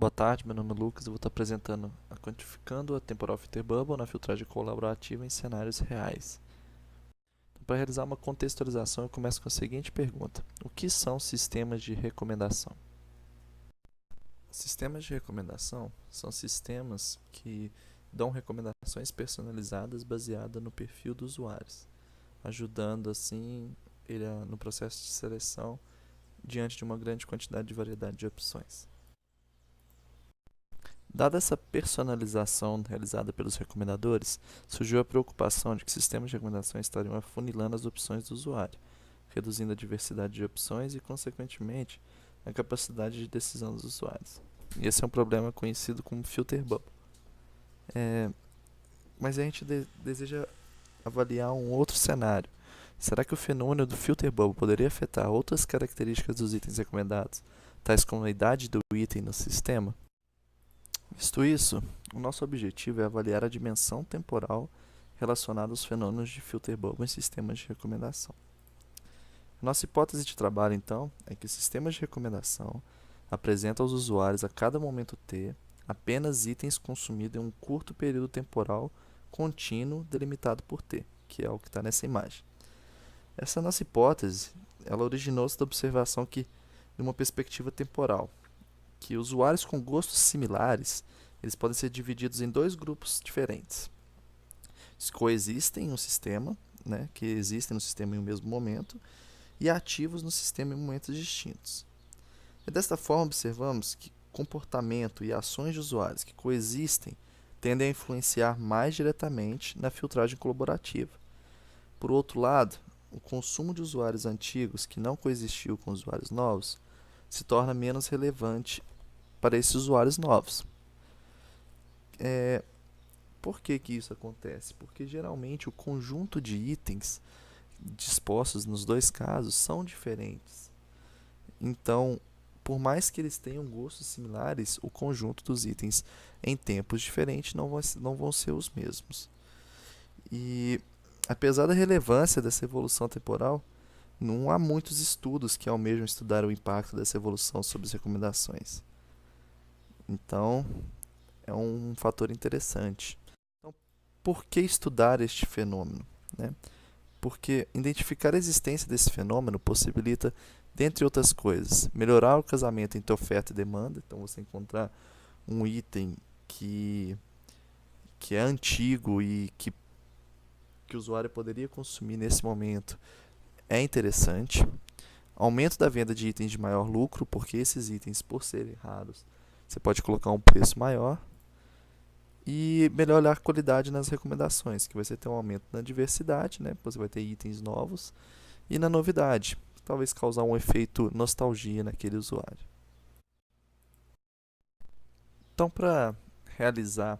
Boa tarde, meu nome é Lucas. Eu vou estar apresentando a quantificando a temporal filter bubble na filtragem colaborativa em cenários reais. Para realizar uma contextualização, eu começo com a seguinte pergunta: o que são sistemas de recomendação? Sistemas de recomendação são sistemas que dão recomendações personalizadas baseadas no perfil do usuário, ajudando assim ele no processo de seleção diante de uma grande quantidade de variedade de opções. Dada essa personalização realizada pelos recomendadores, surgiu a preocupação de que sistemas de recomendação estariam afunilando as opções do usuário, reduzindo a diversidade de opções e, consequentemente, a capacidade de decisão dos usuários. E esse é um problema conhecido como filter bubble. Mas a gente deseja avaliar um outro cenário. Será que o fenômeno do filter bubble poderia afetar outras características dos itens recomendados, tais como a idade do item no sistema? Visto isso, o nosso objetivo é avaliar a dimensão temporal relacionada aos fenômenos de filter bubble em sistemas de recomendação. Nossa hipótese de trabalho, então, é que sistemas de recomendação apresentam aos usuários a cada momento t apenas itens consumidos em um curto período temporal contínuo delimitado por t, que é o que está nessa imagem. Essa nossa hipótese, ela originou-se da observação que, de uma perspectiva temporal, que usuários com gostos similares eles podem ser divididos em dois grupos diferentes. Eles coexistem no sistema, que existem no sistema em um mesmo momento, e ativos no sistema em momentos distintos. E desta forma, observamos que comportamento e ações de usuários que coexistem tendem a influenciar mais diretamente na filtragem colaborativa. Por outro lado, o consumo de usuários antigos que não coexistiu com usuários novos se torna menos relevante para esses usuários novos. Por que isso acontece? Porque geralmente o conjunto de itens dispostos nos dois casos são diferentes. Então, por mais que eles tenham gostos similares, o conjunto dos itens em tempos diferentes não vão ser os mesmos. E, apesar da relevância dessa evolução temporal, não há muitos estudos que almejam estudar o impacto dessa evolução sobre as recomendações. Então, é um fator interessante. Então, por que estudar este fenômeno? Porque identificar a existência desse fenômeno possibilita, dentre outras coisas, melhorar o casamento entre oferta e demanda. Então, você encontrar um item que é antigo e que o usuário poderia consumir nesse momento é interessante. Aumento da venda de itens de maior lucro, porque esses itens, por serem raros, você pode colocar um preço maior. E melhorar a qualidade nas recomendações, que você ter um aumento na diversidade, você vai ter itens novos, e na novidade, talvez causar um efeito nostalgia naquele usuário. Então, para realizar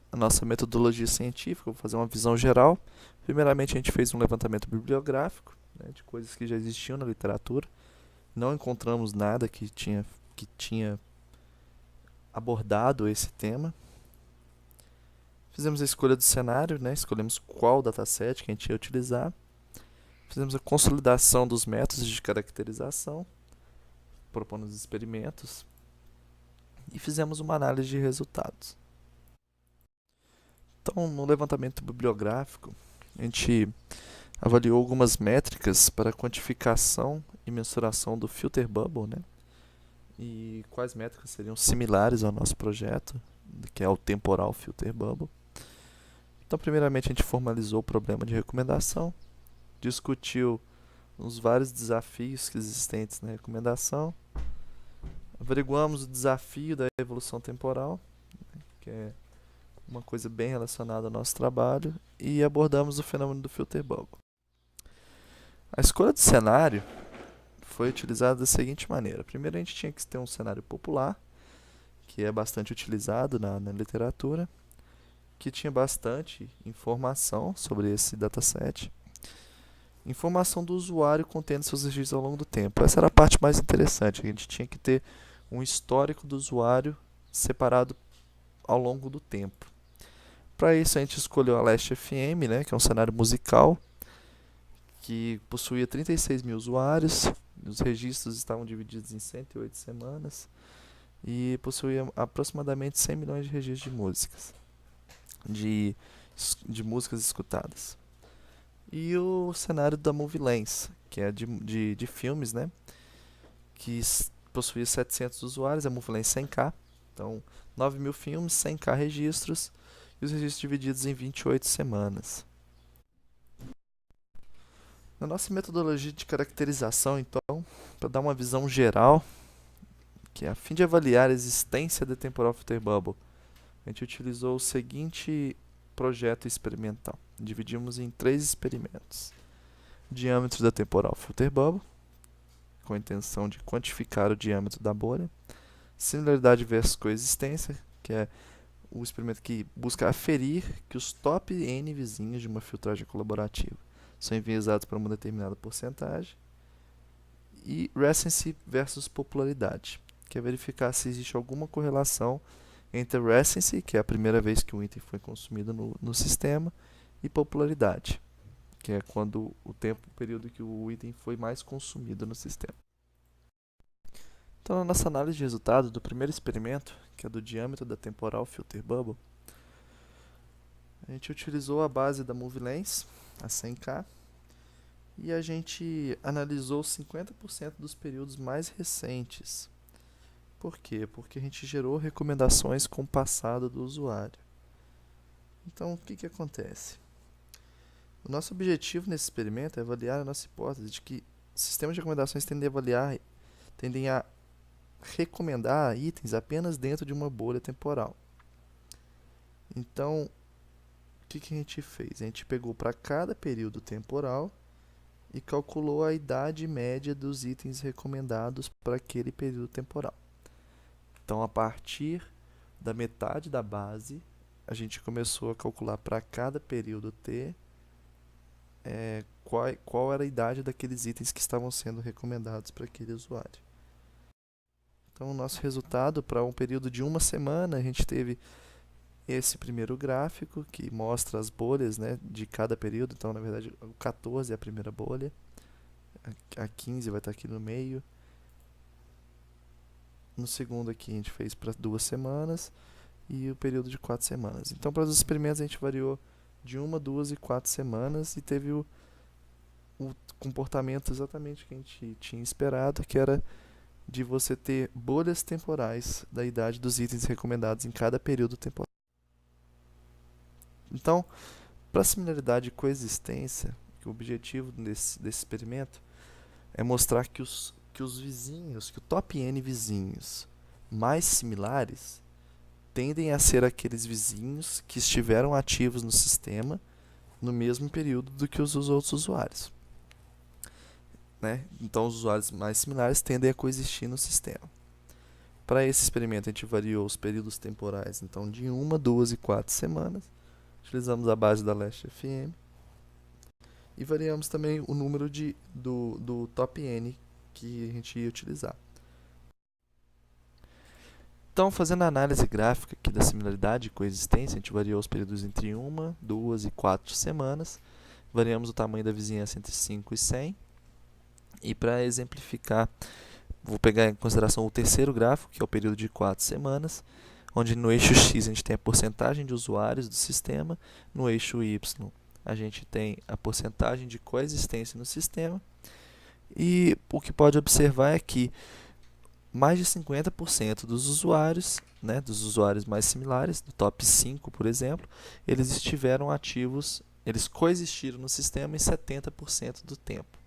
a nossa metodologia científica, eu vou fazer uma visão geral. Primeiramente, a gente fez um levantamento bibliográfico, de coisas que já existiam na literatura. Não encontramos nada que tinha abordado esse tema. Fizemos a escolha do cenário, escolhemos qual dataset que a gente ia utilizar. Fizemos a consolidação dos métodos de caracterização, propondo os experimentos. E fizemos uma análise de resultados. Então, no levantamento bibliográfico, a gente avaliou algumas métricas para quantificação e mensuração do filter bubble, e quais métricas seriam similares ao nosso projeto, que é o temporal filter bubble. Então, primeiramente, a gente formalizou o problema de recomendação, discutiu os vários desafios existentes na recomendação, averiguamos o desafio da evolução temporal, que é uma coisa bem relacionada ao nosso trabalho, e abordamos o fenômeno do filter bubble. A escolha do cenário foi utilizada da seguinte maneira. Primeiro, a gente tinha que ter um cenário popular, que é bastante utilizado na literatura, que tinha bastante informação sobre esse dataset. Informação do usuário contendo seus registros ao longo do tempo. Essa era a parte mais interessante. A gente tinha que ter um histórico do usuário separado ao longo do tempo. Para isso, a gente escolheu a Last FM, que é um cenário musical, que possuía 36 mil usuários. Os registros estavam divididos em 108 semanas. e possuía aproximadamente 100 milhões de registros de músicas, de, de músicas escutadas. E o cenário da Movie Lens, que é de filmes, né? Que possuía 700 usuários, a Movie Lens 100K. Então, 9 mil filmes, 100K registros, e os registros divididos em 28 semanas. Na nossa metodologia de caracterização, então, para dar uma visão geral, que é a fim de avaliar a existência da Temporal Filter Bubble, a gente utilizou o seguinte projeto experimental. Dividimos em 3 experimentos. Diâmetro da Temporal Filter Bubble, com a intenção de quantificar o diâmetro da bolha. Similaridade versus coexistência, que é o experimento que busca aferir que os top N vizinhos de uma filtragem colaborativa são enviesados para uma determinada porcentagem. E recency versus popularidade, que é verificar se existe alguma correlação entre recency, que é a primeira vez que o item foi consumido no sistema, e popularidade, que é quando o período que o item foi mais consumido no sistema. Então, na nossa análise de resultado do primeiro experimento, que é do diâmetro da Temporal Filter Bubble, a gente utilizou a base da Movie Lens, a 100K, e a gente analisou 50% dos períodos mais recentes. Por quê? Porque a gente gerou recomendações com o passado do usuário. Então, o que acontece? O nosso objetivo nesse experimento é avaliar a nossa hipótese de que sistemas de recomendações tendem a recomendar itens apenas dentro de uma bolha temporal. Então, o que a gente fez? A gente pegou para cada período temporal e calculou a idade média dos itens recomendados para aquele período temporal. Então, a partir da metade da base, a gente começou a calcular para cada período T qual era a idade daqueles itens que estavam sendo recomendados para aquele usuário. Então, o nosso resultado para um período de uma semana, a gente teve esse primeiro gráfico que mostra as bolhas, né, de cada período. Então, na verdade, o 14 é a primeira bolha, a 15 vai estar aqui no meio. No segundo aqui a gente fez para 2 semanas e o período de 4 semanas. Então, para os experimentos a gente variou de 1, 2 e 4 semanas e teve o comportamento exatamente que a gente tinha esperado, que era de você ter bolhas temporais da idade dos itens recomendados em cada período temporal. Então, para similaridade e coexistência, o objetivo desse experimento é mostrar que os vizinhos, que o top N vizinhos mais similares tendem a ser aqueles vizinhos que estiveram ativos no sistema no mesmo período do que os outros usuários. Né? Então, os usuários mais similares tendem a coexistir no sistema. Para esse experimento, a gente variou os períodos temporais então, de 1, 2 e 4 semanas. Utilizamos a base da Last.fm e variamos também o número do top N que a gente ia utilizar. Então, fazendo a análise gráfica aqui da similaridade e coexistência, a gente variou os períodos entre 1, 2 e 4 semanas. Variamos o tamanho da vizinhança entre 5 e 100. E para exemplificar, vou pegar em consideração o terceiro gráfico, que é o período de 4 semanas, onde no eixo X a gente tem a porcentagem de usuários do sistema, no eixo Y a gente tem a porcentagem de coexistência no sistema, e o que pode observar é que mais de 50% dos usuários, né, dos usuários mais similares, do top 5, por exemplo, eles estiveram ativos, eles coexistiram no sistema em 70% do tempo.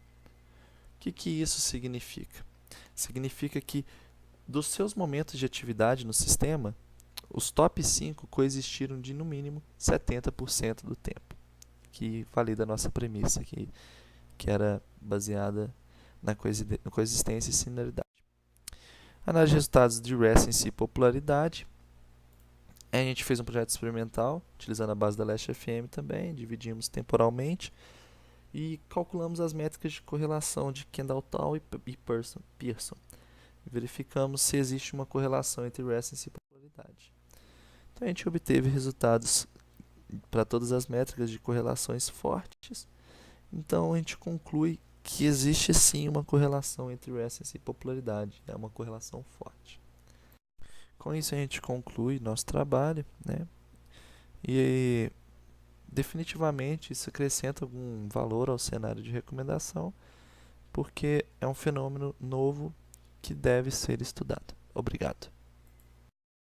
O que isso significa? Significa que dos seus momentos de atividade no sistema, os top 5 coexistiram de no mínimo 70% do tempo, que valida a nossa premissa aqui, que era baseada na coexistência e similaridade. Análise de resultados de recency e popularidade. A gente fez um projeto experimental, utilizando a base da Last.fm também, dividimos temporalmente e calculamos as métricas de correlação de Kendall-Tal e Pearson. Verificamos se existe uma correlação entre recency e popularidade. Então a gente obteve resultados para todas as métricas de correlações fortes. Então a gente conclui que existe sim uma correlação entre recency e popularidade, é uma correlação forte. Com isso a gente conclui nosso trabalho, né? E definitivamente isso acrescenta algum valor ao cenário de recomendação, porque é um fenômeno novo que deve ser estudado. Obrigado.